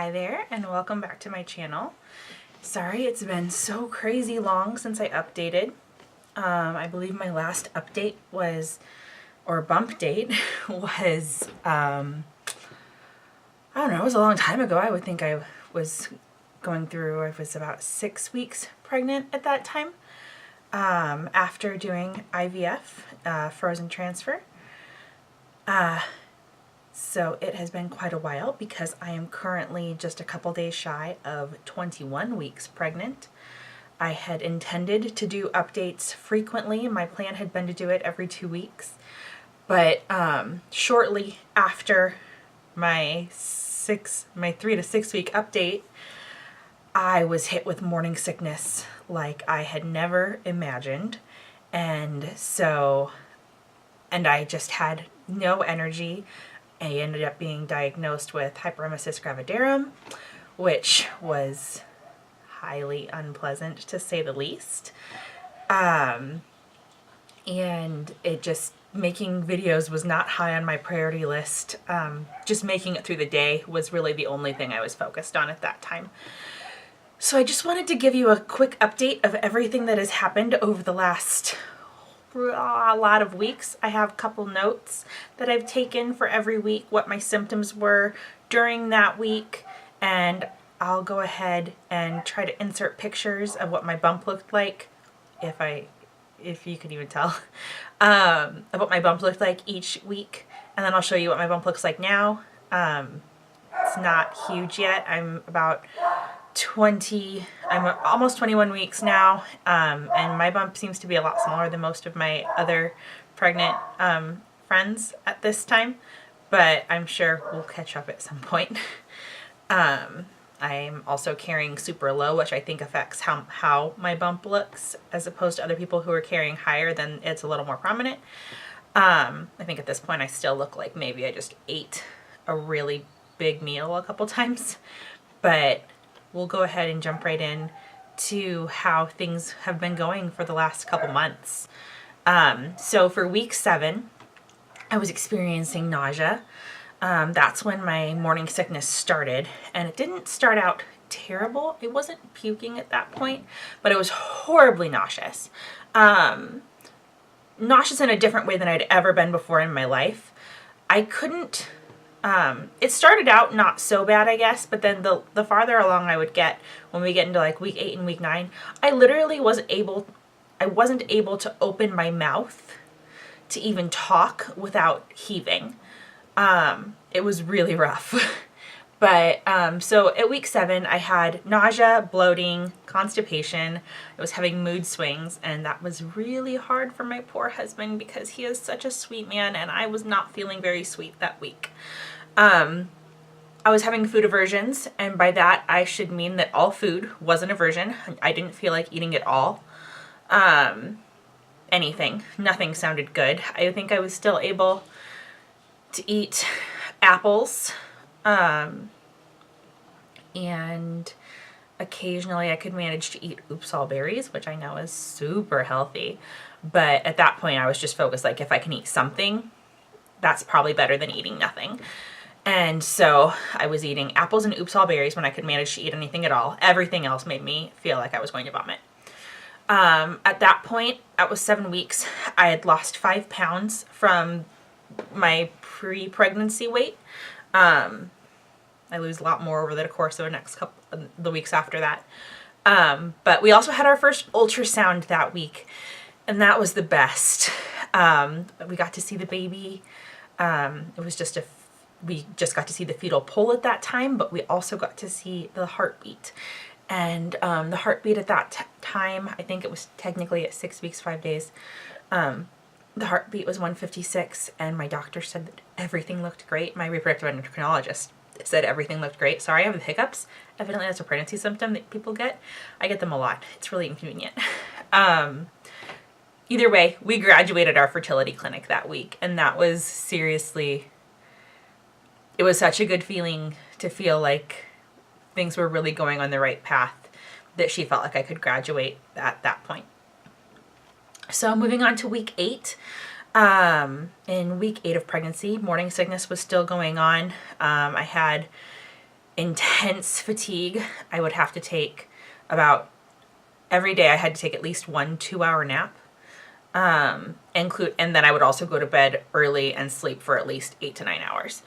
Hi there, and welcome back to my channel. Sorry it's been so crazy long since I updated. I believe my last update was, or bump date, was, I don't know, it was a long time ago. I would think I was I was about 6 weeks pregnant at that time, after doing IVF, frozen transfer. So it has been quite a while because I am currently just a couple days shy of 21 weeks pregnant. I had intended to do updates frequently. My plan had been to do it every 2 weeks. But shortly after my 3 to 6 week update, I was hit with morning sickness like I had never imagined. And I just had no energy. I ended up being diagnosed with hyperemesis gravidarum, which was highly unpleasant to say the least. And it just, making videos was not high on my priority list. Just making it through the day was really the only thing I was focused on at that time. So I just wanted to give you a quick update of everything that has happened over the last a lot of weeks. I have a couple notes that I've taken for every week, what my symptoms were during that week, and I'll go ahead and try to insert pictures of what my bump looked like, if you could even tell, of what my bump looked like each week, and then I'll show you what my bump looks like now. It's not huge yet. I'm almost 21 weeks now, and my bump seems to be a lot smaller than most of my other pregnant friends at this time, but I'm sure we'll catch up at some point. I'm also carrying super low, which I think affects how my bump looks, as opposed to other people who are carrying higher, then it's a little more prominent. I think at this point I still look like maybe I just ate a really big meal a couple times, but we'll go ahead and jump right in to how things have been going for the last couple months. So for week 7, I was experiencing nausea. That's when my morning sickness started, and it didn't start out terrible. I wasn't puking at that point, but it was horribly nauseous. Nauseous in a different way than I'd ever been before in my life. I couldn't it started out not so bad, I guess, but then the farther along I would get, when we get into like week 8 and week 9, I literally wasn't able to open my mouth to even talk without heaving. It was really rough. But so at week 7, I had nausea, bloating, constipation. I was having mood swings, and that was really hard for my poor husband because he is such a sweet man, and I was not feeling very sweet that week. I was having food aversions, and by that I should mean that all food was an aversion. I didn't feel like eating at all. Nothing sounded good. I think I was still able to eat apples, and occasionally I could manage to eat oops all berries, which I know is super healthy. But at that point I was just focused, like, if I can eat something, that's probably better than eating nothing. And so I was eating apples and oops all berries when I could manage to eat anything at all. Everything else made me feel like I was going to vomit. At that point, that was 7 weeks, I had lost 5 pounds from my pre-pregnancy weight. I lose a lot more over the course of the weeks after that. But we also had our first ultrasound that week, and that was the best. We got to see the baby. We just got to see the fetal pole at that time, but we also got to see the heartbeat. And the heartbeat at that time, I think it was technically at 6 weeks, 5 days, the heartbeat was 156, and my doctor said that everything looked great. My reproductive endocrinologist said everything looked great. Sorry, I have the hiccups. Evidently that's a pregnancy symptom that people get. I get them a lot. It's really inconvenient. Either way, we graduated our fertility clinic that week, and that was seriously, it was such a good feeling to feel like things were really going on the right path, that she felt like I could graduate at that point. So moving on to week 8. In week 8 of pregnancy, morning sickness was still going on. I had intense fatigue. I would have to take about every day. I had to take at least 1 2-hour nap. And then I would also go to bed early and sleep for at least 8 to 9 hours.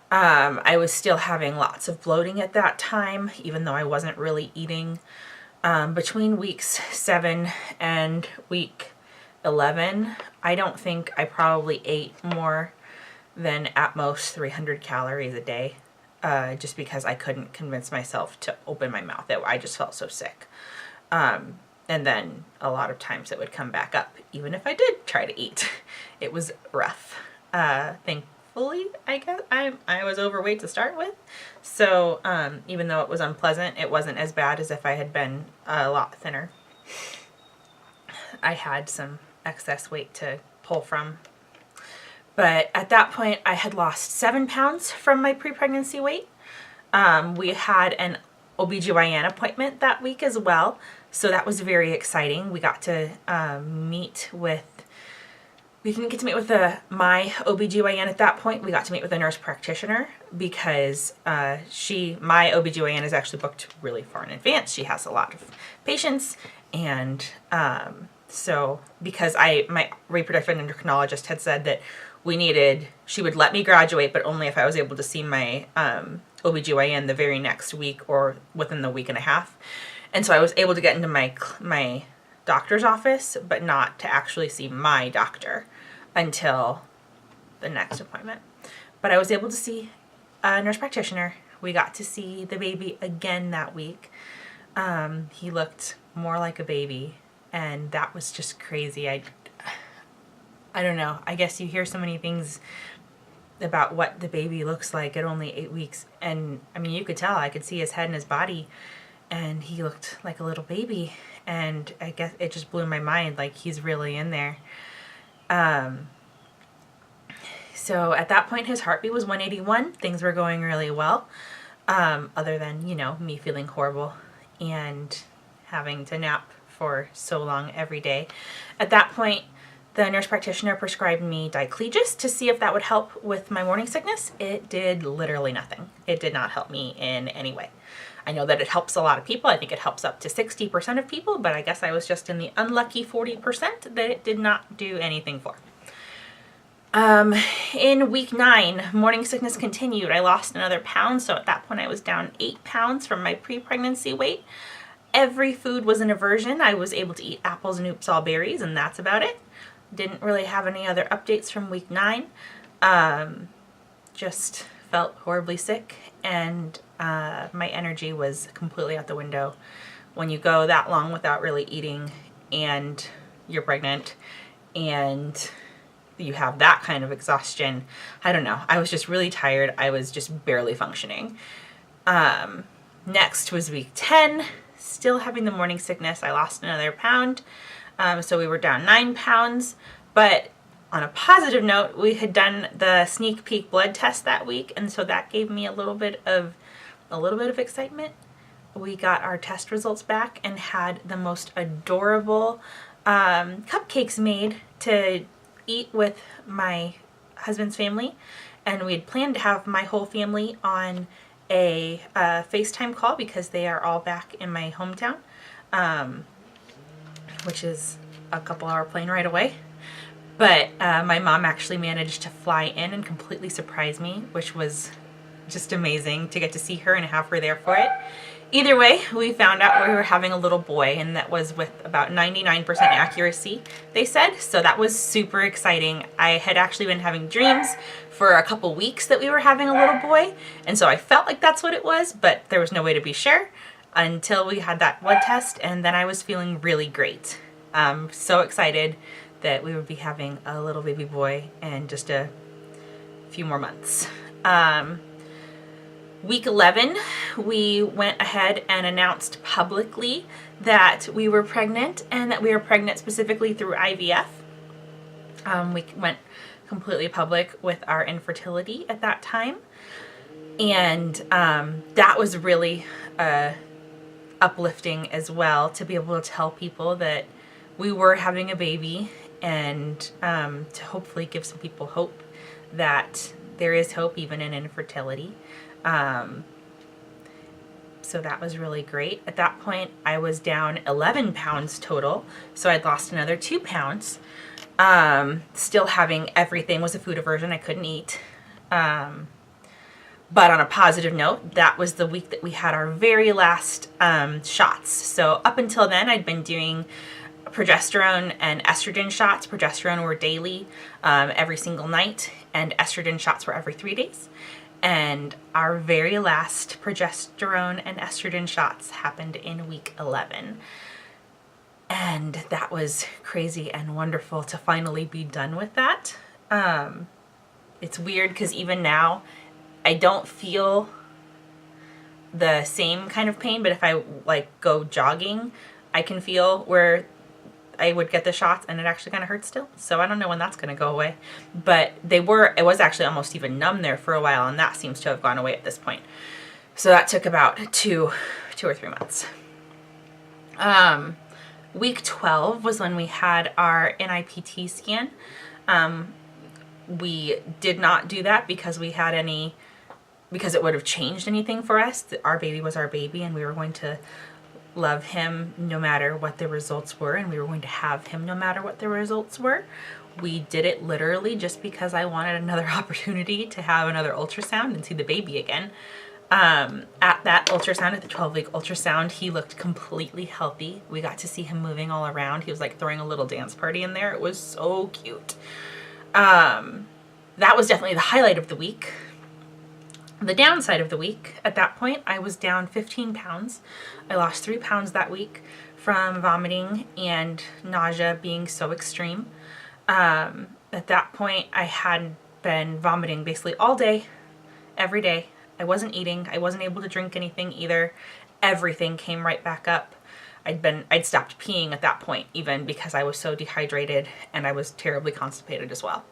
I was still having lots of bloating at that time, even though I wasn't really eating. Between weeks 7 and week 11, I don't think I probably ate more than at most 300 calories a day, just because I couldn't convince myself to open my mouth. I just felt so sick. And then a lot of times it would come back up, even if I did try to eat. It was rough. Thankfully, I guess, I was overweight to start with. So even though it was unpleasant, it wasn't as bad as if I had been a lot thinner. I had some excess weight to pull from. But at that point, I had lost 7 pounds from my pre-pregnancy weight. We had an OBGYN appointment that week as well. So that was very exciting. We got to we didn't get to meet with my OBGYN at that point. We got to meet with a nurse practitioner because my OBGYN is actually booked really far in advance. She has a lot of patients. And so because my reproductive endocrinologist had said that she would let me graduate, but only if I was able to see my OBGYN the very next week or within the week and a half. And so I was able to get into my doctor's office, but not to actually see my doctor until the next appointment. But I was able to see a nurse practitioner. We got to see the baby again that week. He looked more like a baby, and that was just crazy. I don't know. I guess you hear so many things about what the baby looks like at only 8 weeks. And I mean, you could tell. I could see his head and his body, and he looked like a little baby. And I guess it just blew my mind, like he's really in there. So at that point, his heartbeat was 181. Things were going really well, other than, me feeling horrible and having to nap for so long every day. At that point, the nurse practitioner prescribed me Diclegis to see if that would help with my morning sickness. It did literally nothing. It did not help me in any way. I know that it helps a lot of people. I think it helps up to 60% of people, but I guess I was just in the unlucky 40% that it did not do anything for. In week 9, morning sickness continued. I lost another pound, so at that point I was down 8 pounds from my pre-pregnancy weight. Every food was an aversion. I was able to eat apples and oops all berries, and that's about it. Didn't really have any other updates from week 9. Just felt horribly sick, and my energy was completely out the window. When you go that long without really eating and you're pregnant and you have that kind of exhaustion, I don't know. I was just really tired. I was just barely functioning. Next was week 10, still having the morning sickness. I lost another pound. So we were down 9 pounds, but on a positive note, we had done the sneak peek blood test that week, and so that gave me a little bit of excitement. We got our test results back and had the most adorable cupcakes made to eat with my husband's family, and we had planned to have my whole family on a FaceTime call because they are all back in my hometown. Which is a couple-hour plane ride away. But my mom actually managed to fly in and completely surprise me, which was just amazing to get to see her and have her there for it. Either way, we found out we were having a little boy, and that was with about 99% accuracy, they said. So that was super exciting. I had actually been having dreams for a couple weeks that we were having a little boy, and so I felt like that's what it was, but there was no way to be sure until we had that blood test, and then I was feeling really great. So excited that we would be having a little baby boy in just a few more months. Week 11, we went ahead and announced publicly that we were pregnant, and that we were pregnant specifically through IVF. We went completely public with our infertility at that time, and that was really uplifting as well, to be able to tell people that we were having a baby, and to hopefully give some people hope that there is hope even in infertility. So that was really great. At that point, I was down 11 pounds total. So I'd lost another 2 pounds. Still having everything was a food aversion I couldn't eat. But on a positive note, that was the week that we had our very last shots. So up until then, I'd been doing progesterone and estrogen shots. Progesterone were daily, every single night, and estrogen shots were every 3 days. And our very last progesterone and estrogen shots happened in week 11. And that was crazy and wonderful to finally be done with that. It's weird because even now, I don't feel the same kind of pain, but if I like go jogging, I can feel where I would get the shots and it actually kind of hurts still. So I don't know when that's going to go away, but it was actually almost even numb there for a while, and that seems to have gone away at this point. So that took about two or 3 months. Week 12 was when we had our NIPT scan. We did not do that because because it would have changed anything for us. Our baby was our baby, and we were going to love him no matter what the results were, and we were going to have him no matter what the results were. We did it literally just because I wanted another opportunity to have another ultrasound and see the baby again. At that ultrasound, at the 12-week ultrasound, he looked completely healthy. We got to see him moving all around. He was like throwing a little dance party in there. It was so cute. That was definitely the highlight of the week. The downside of the week, at that point, I was down 15 pounds. I lost 3 pounds that week from vomiting and nausea being so extreme. At that point, I had been vomiting basically all day, every day. I wasn't eating. I wasn't able to drink anything either. Everything came right back up. I'd stopped peeing at that point, even because I was so dehydrated, and I was terribly constipated as well.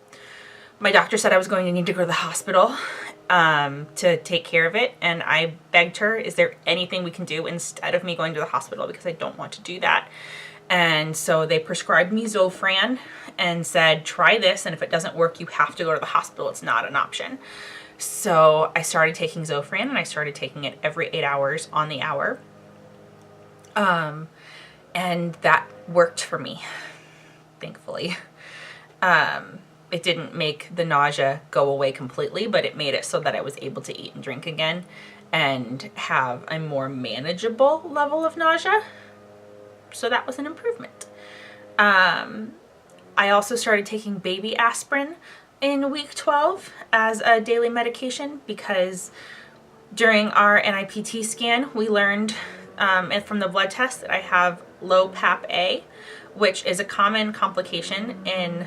My doctor said I was going to need to go to the hospital to take care of it, and I begged her, is there anything we can do instead of me going to the hospital, because I don't want to do that. And so they prescribed me Zofran and said, try this, and if it doesn't work, you have to go to the hospital. It's not an option. So I started taking Zofran, and I started taking it every 8 hours on the hour. And that worked for me, thankfully. It didn't make the nausea go away completely, but it made it so that I was able to eat and drink again and have a more manageable level of nausea. So that was an improvement. I also started taking baby aspirin in week 12 as a daily medication because during our NIPT scan, we learned and from the blood test that I have low PAP-A, which is a common complication in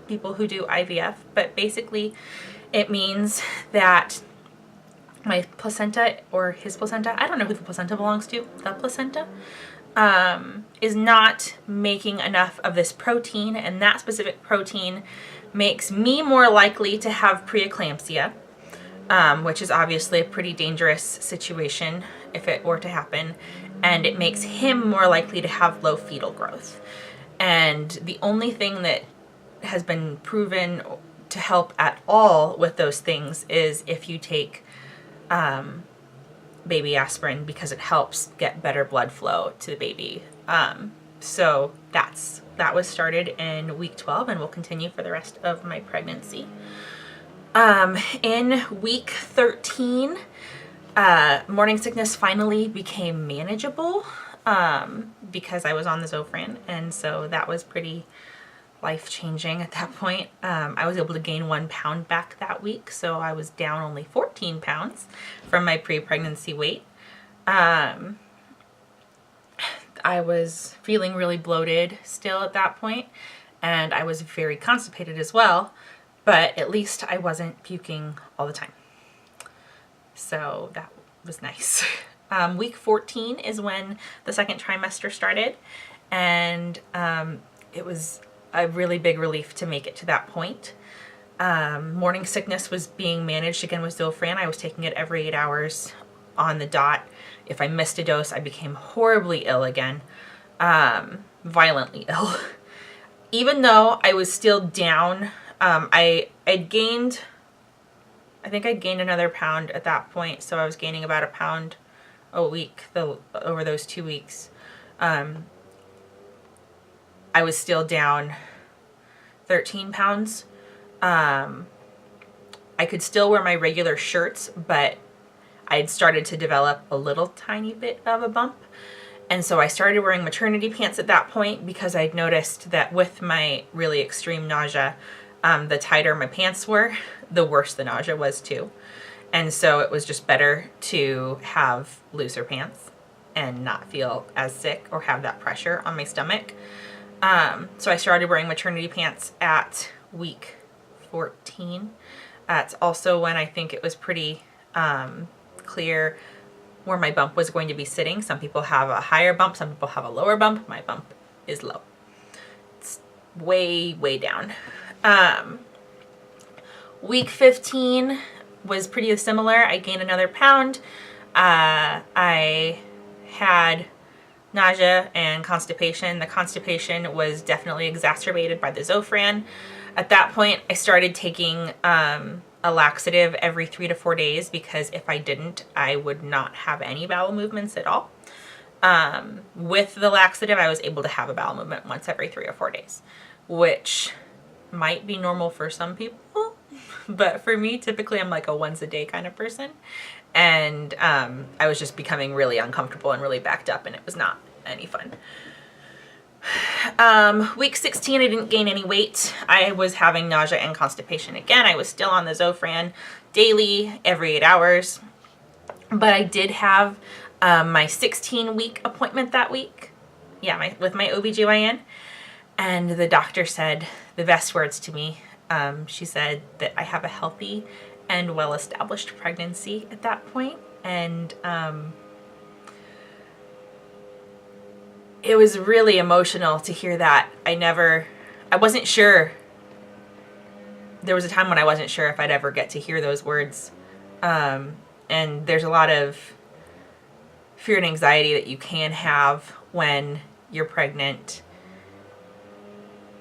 people who do IVF, but basically it means that my placenta or his placenta, I don't know who the placenta belongs to, the placenta, is not making enough of this protein, and that specific protein makes me more likely to have preeclampsia, which is obviously a pretty dangerous situation if it were to happen, and it makes him more likely to have low fetal growth. And the only thing that has been proven to help at all with those things is if you take baby aspirin, because it helps get better blood flow to the baby. So that was started in week 12 and will continue for the rest of my pregnancy. In week 13, morning sickness finally became manageable because I was on the Zofran, and so that was pretty life-changing at that point. I was able to gain 1 pound back that week, so I was down only 14 pounds from my pre-pregnancy weight. I was feeling really bloated still at that point, and I was very constipated as well, but at least I wasn't puking all the time. So that was nice. Week 14 is when the second trimester started, and it was a really big relief to make it to that point. Morning sickness was being managed again with Zofran. I was taking it every 8 hours on the dot. If I missed a dose, I became horribly ill again, violently ill. Even though I was still down, I I think I gained another pound at that point, so I was gaining about a pound a week over those 2 weeks. I was still down 13 pounds. I could still wear my regular shirts, but I had started to develop a little tiny bit of a bump. And so I started wearing maternity pants at that point because I'd noticed that with my really extreme nausea, the tighter my pants were, the worse the nausea was too. And so it was just better to have looser pants and not feel as sick or have that pressure on my stomach. So I started wearing maternity pants at week 14. That's also when I think it was pretty clear where my bump was going to be sitting. Some people have a higher bump, some people have a lower bump. My bump is low. It's way, way down. Week 15 was pretty similar. I gained another pound. I had nausea and constipation. The constipation was definitely exacerbated by the Zofran. At that point, I started taking a laxative every 3 to 4 days because if I didn't, I would not have any bowel movements at all. With the laxative, I was able to have a bowel movement once every 3 or 4 days, which might be normal for some people, but for me, typically I'm like a once a day kind of person. And I was just becoming really uncomfortable and really backed up, and it was not any fun. Week 16, I didn't gain any weight. I was having nausea and constipation again. I was still on the Zofran daily, every 8 hours. But I did have my 16-week appointment that week. Yeah, with my OBGYN. And the doctor said the best words to me. She said that I have a healthy and well-established pregnancy at that point. And it was really emotional to hear that. I wasn't sure. There was a time when I wasn't sure if I'd ever get to hear those words. And there's a lot of fear and anxiety that you can have when you're pregnant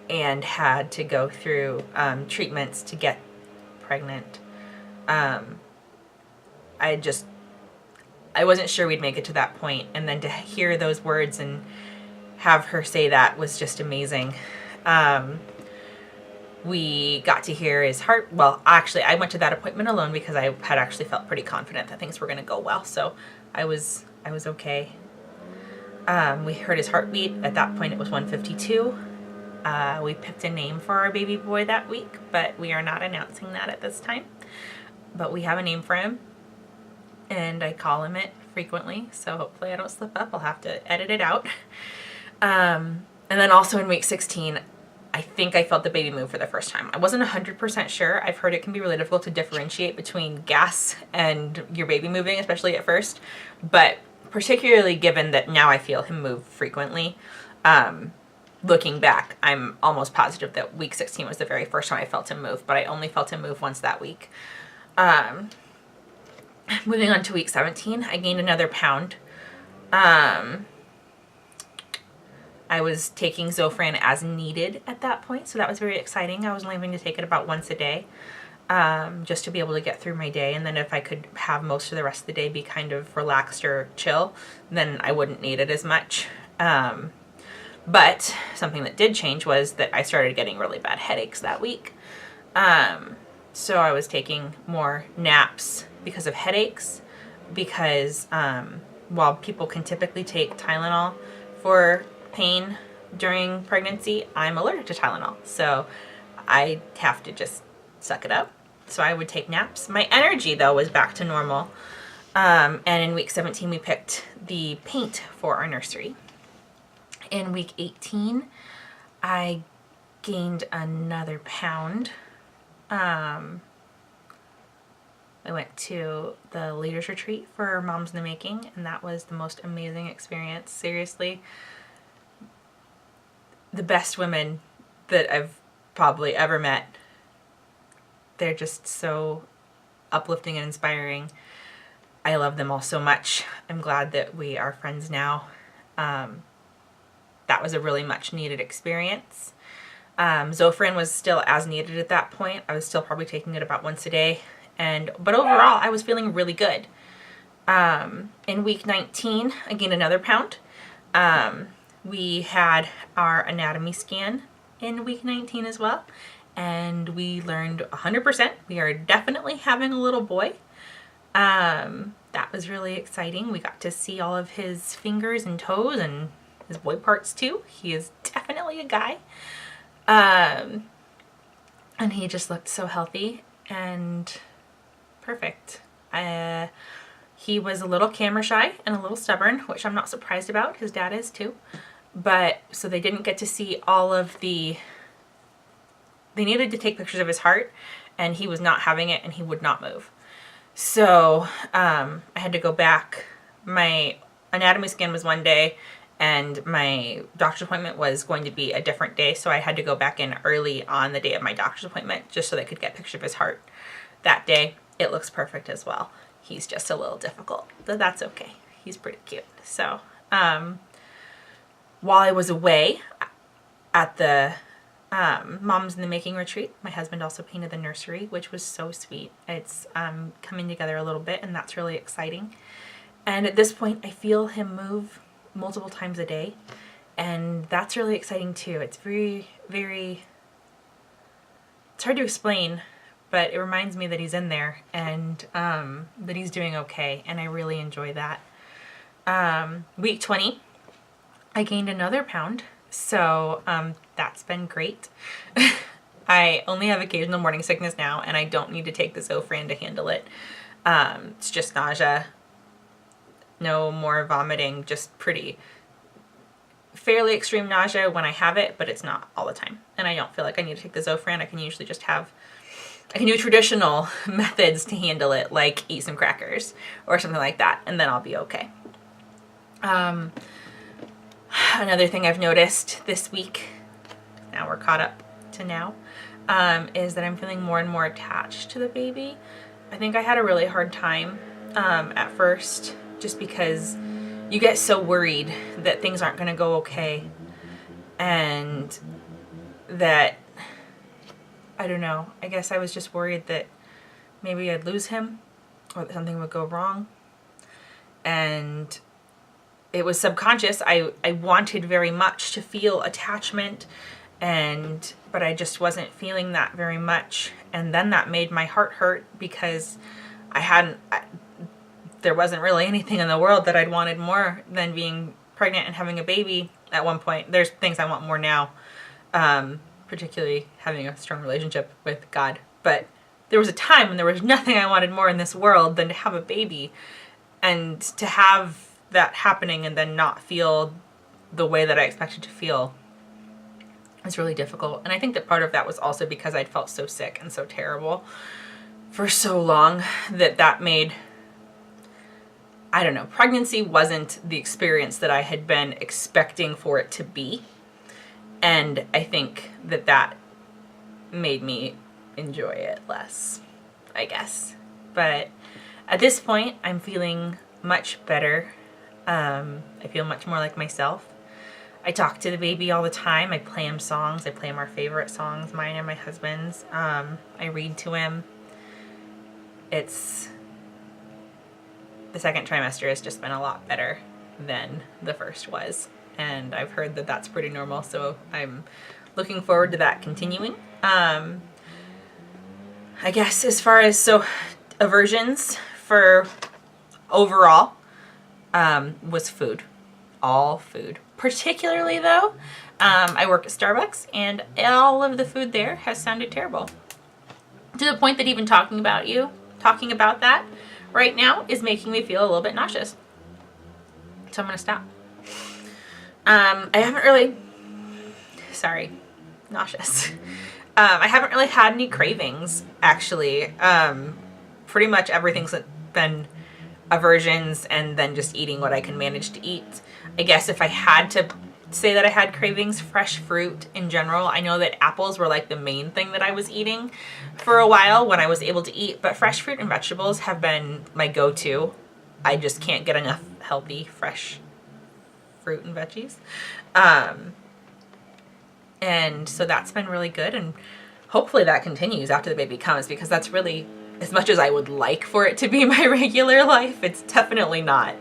and had to go through treatments to get pregnant. I wasn't sure we'd make it to that point. And then to hear those words and have her say that was just amazing. We got to hear his heart. Well, actually, I went to that appointment alone because I had actually felt pretty confident that things were going to go well. So I was okay. We heard his heartbeat. At that point, it was 152. We picked a name for our baby boy that week, but we are not announcing that at this time. But we have a name for him, and I call him it frequently, so hopefully I don't slip up. I'll have to edit it out. And then also in week 16, I think I felt the baby move for the first time. I wasn't 100% sure. I've heard it can be really difficult to differentiate between gas and your baby moving, especially at first. But particularly given that now I feel him move frequently, looking back, I'm almost positive that week 16 was the very first time I felt him move, but I only felt him move once that week. Moving on to week 17, I gained another pound. I was taking Zofran as needed at that point, so that was very exciting. I was only having to take it about once a day, just to be able to get through my day. And then if I could have most of the rest of the day be kind of relaxed or chill, then I wouldn't need it as much. But something that did change was that I started getting really bad headaches that week. So I was taking more naps because of headaches, because while people can typically take Tylenol for pain during pregnancy, I'm allergic to Tylenol. So I have to just suck it up. So I would take naps. My energy, though, was back to normal. And in week 17, we picked the paint for our nursery. In week 18, I gained another pound. I went to the Leaders Retreat for Moms in the Making, and that was the most amazing experience. Seriously, the best women that I've probably ever met. They're just so uplifting and inspiring. I love them all so much. I'm glad that we are friends now. That was a really much needed experience. Zofran was still as needed at that point. I was still probably taking it about once a day. But overall, I was feeling really good. In week 19, I gained another pound. We had our anatomy scan in week 19 as well, and we learned 100% we are definitely having a little boy. That was really exciting. We got to see all of his fingers and toes and his boy parts too. He is definitely a guy. And he just looked so healthy and perfect. He was a little camera shy and a little stubborn, which I'm not surprised about. His dad is too. But so they didn't get to see all of they needed to take pictures of his heart, and he was not having it and he would not move. So I had to go back. My anatomy scan was one day and my doctor's appointment was going to be a different day. So I had to go back in early on the day of my doctor's appointment just so they could get a picture of his heart that day. It looks perfect as well. He's just a little difficult, but that's okay. He's pretty cute. So while I was away at the Moms in the Making retreat, my husband also painted the nursery, which was so sweet. It's coming together a little bit, and that's really exciting. And at this point, I feel him move multiple times a day, and that's really exciting too. It's very, very, it's hard to explain, but it reminds me that he's in there and that he's doing okay, and I really enjoy that. Week 20, I gained another pound, so that's been great. I only have occasional morning sickness now, and I don't need to take the Zofran to handle it. It's just nausea, no more vomiting, just fairly extreme nausea when I have it, but it's not all the time. And I don't feel like I need to take the Zofran. I can usually just I can do traditional methods to handle it, like eat some crackers or something like that, and then I'll be okay. Another thing I've noticed this week, now we're caught up to now, is that I'm feeling more and more attached to the baby. I think I had a really hard time at first, just because you get so worried that things aren't going to go okay, and that, I don't know, I guess I was just worried that maybe I'd lose him or that something would go wrong. And it was subconscious. I wanted very much to feel attachment, but I just wasn't feeling that very much. And then that made my heart hurt because there wasn't really anything in the world that I'd wanted more than being pregnant and having a baby at one point. There's things I want more now, particularly having a strong relationship with God. But there was a time when there was nothing I wanted more in this world than to have a baby, and to have that happening and then not feel the way that I expected to feel is really difficult. And I think that part of that was also because I'd felt so sick and so terrible for so long that made, I don't know, pregnancy wasn't the experience that I had been expecting for it to be. And I think that made me enjoy it less, I guess. But at this point, I'm feeling much better. I feel much more like myself. I talk to the baby all the time. I play him songs. I play him our favorite songs, mine and my husband's. I read to him. The second trimester has just been a lot better than the first was. And I've heard that that's pretty normal, so I'm looking forward to that continuing. I guess as far as, aversions for overall was food. All food. Particularly though, I work at Starbucks and all of the food there has sounded terrible. To the point that even talking about that right now is making me feel a little bit nauseous. So I'm going to stop. I haven't really had any cravings, actually. Pretty much everything's been aversions and then just eating what I can manage to eat. I guess if I had to say that I had cravings, fresh fruit in general. I know that apples were like the main thing that I was eating for a while when I was able to eat, but fresh fruit and vegetables have been my go-to. I just can't get enough healthy, fresh fruit and veggies. And so that's been really good, and hopefully that continues after the baby comes, because that's really as much as I would like for it to be my regular life, it's definitely not.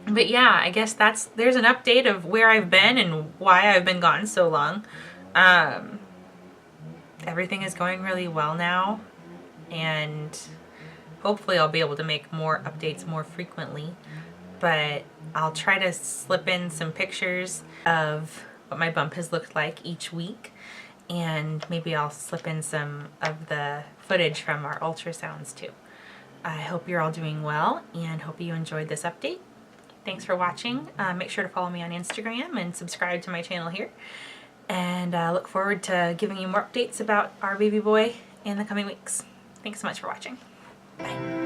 But yeah, I guess there's an update of where I've been and why I've been gone so long. Everything is going really well now, and hopefully I'll be able to make more updates more frequently. But I'll try to slip in some pictures of what my bump has looked like each week, and maybe I'll slip in some of the footage from our ultrasounds too. I hope you're all doing well and hope you enjoyed this update. Thanks for watching. Make sure to follow me on Instagram and subscribe to my channel here. And look forward to giving you more updates about our baby boy in the coming weeks. Thanks so much for watching. Bye.